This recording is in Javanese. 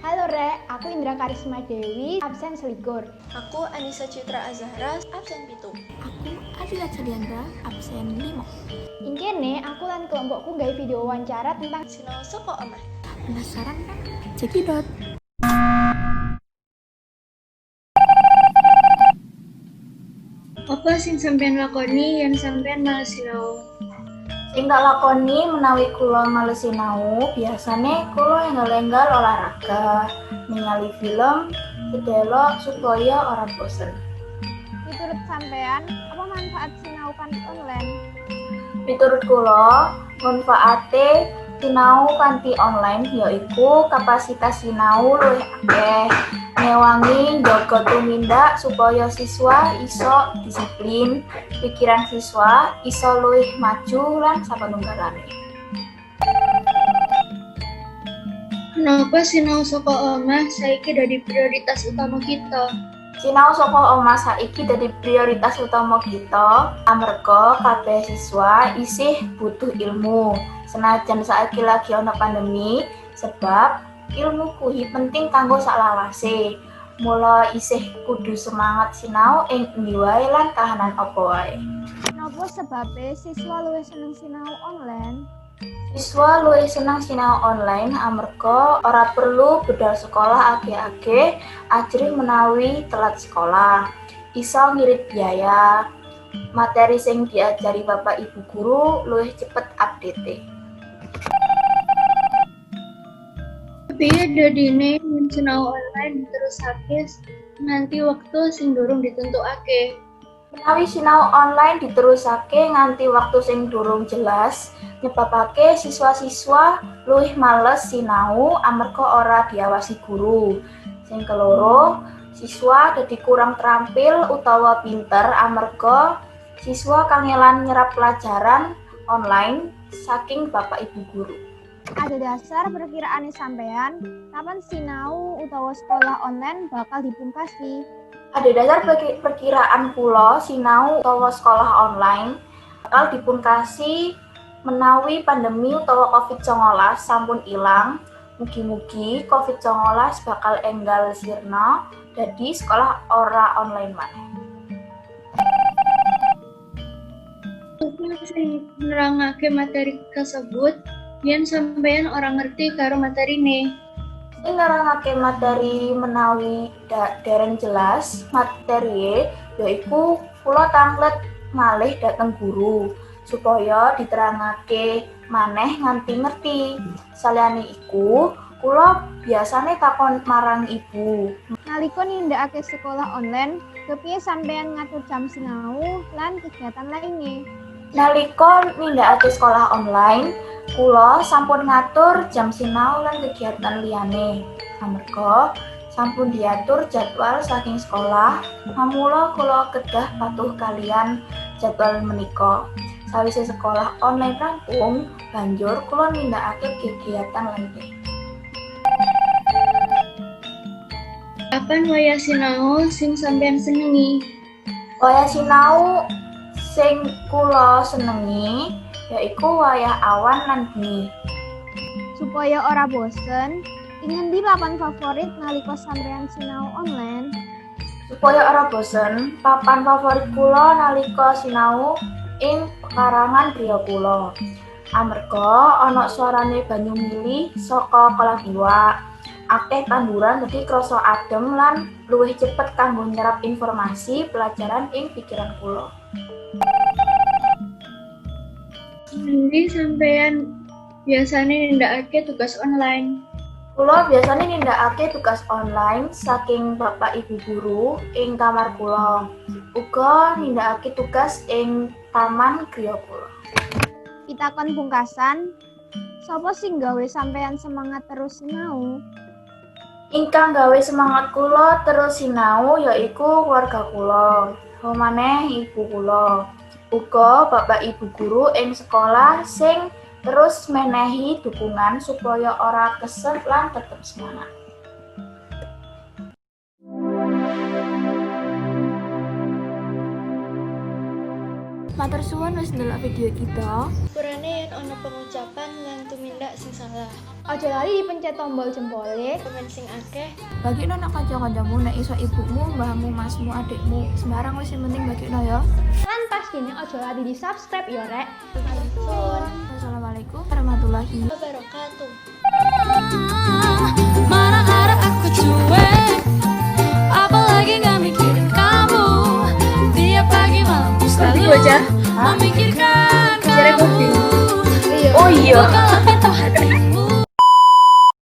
Halo Rek, aku Indra Karisma Dewi, absen selikur. Aku Anissa Citra Azahra, absen pitu. Aku Adila Cadiandra, absen 5. Ingkene aku lan kelompokku gawe video wawancara tentang Sinau soko omah. Penasaran kan? Cekidot. Apa sing sampean lakoni yen sampean males sinau? Sing tak lakoni menawi kula males sinau, biasane kula enggal-enggal olahraga, ningali film, sedelok supaya ora bosen. Miturut sampean, apa manfaat sinau kanthi online? Miturut kula, manfaate sinau kanthi online yaiku kapasitas sinau luwih akeh, ngewangi njaga tumindak supaya siswa iso disiplin, pikiran siswa iso luwih maju lan sapanunggalane. Kenapa sinau saka omah saiki dadi prioritas utama kita? Sinau saka omah saiki dadi prioritas utama kita amarga kabeh siswa isih butuh ilmu. Senajan saiki lagi ana pandemi, sebab ilmu kuwi penting kanggo saklawase. Mula isih kudu semangat sinau ing endi wae lan kahanan apa wae. Napa sebabe siswa luwih seneng sinau online? Siswa luwih seneng sinau online amarga ora perlu budal sekolah age-age ajrih menawi telat sekolah. Iso ngirit biaya. Materi sing diajari Bapak Ibu guru luwih cepet update. Piye dadine yen sinau online diterusake nganti wektu sing durung ditentukake? Menawi sinau online diterusake nganti waktu sing durung jelas, nyebabake siswa-siswa luwih males sinau amarga ora diawasi guru. Sing keloro, siswa dadi kurang terampil utawa pinter amarga siswa kangelan nyerap pelajaran online saking Bapak Ibu guru. Ada dasar perkiraan sampean, kapan sinau utawa sekolah online bakal dipungkasi? Ada dasar perkiraan kula sinau utawa sekolah online bakal dipungkasi menawi pandemi utawa COVID-19 sampun ilang. Mugi-mugi COVID-19 bakal enggal sirna dadi sekolah ora online maneh. Apa sing nerangake materi kasebut yen sampean ora ngerti karo materine? Sing nerangake materi menawi dereng jelas materi yaiku kula tanglet malih dhateng guru supaya diterangake maneh nganti ngerti. Saliyane iku kula biasane takon marang ibu. Nalika nindakake sekolah online, kepiye sampean ngatur jam sinau lan kegiatan lainnya? Nalika nindakake sekolah online, kula sampun ngatur jam sinau lan kegiatan liyane. Amarga sampun diatur jadwal saking sekolah, mamula kula kedah patuh kalian jadwal menika. Sawise sekolah online rampung, banjur kula nindakake kegiatan lainnya. Kapan wayah sinau sing sampean senengi? Wayah sinau sing kula senengi yaiku wayah awan lan bengi. Supaya ora bosen, ing di papan favorit nalika sampean sinau online? Supaya ora bosen, papan favorit kula nalika sinau ing pekarangan griya kula. Amarga ana suarane banyu mili saka kolam iwak. Akeh tanduran dadi krasa adem lan luwih cepet kanggo nyerap informasi pelajaran ing pikiran kula. Endi sampean biasane nindakake tugas online? Kula biasane nindakake tugas online saking Bapak Ibu guru ing kamar kula. Uga nindakake tugas ing taman griya kula. Pitakon pungkasan, sapa sing gawe sampean semangat terus sinau? Ingkang gawe semangat kula terus sinau yaiku keluarga kula, maneh ibu kula. Uga Bapak Ibu guru ing sekolah sing terus menehi dukungan supaya ora kesel lan tetep semangat. Matur suwun wis ndelok video kita. Sepurane yen ana pengucapan lan tumindak sing salah. Ojo lali dipencet tombol jempolnya. Komen sing akeh. Bagi nona kanca-kancamu nek iso ibumu, mbahmu, masmu, adikmu, sembarang wis sing penting bagi ya. Lan pastinya ojo lali di subscribe ya rek. Assalamualaikum warahmatullahi Wabarakatuh. Mana ada aku cuek, apalagi gak mikirin kamu. Tiap pagi malam selalu memikirkan kamu. Oh iya. Kalau pintu hatimu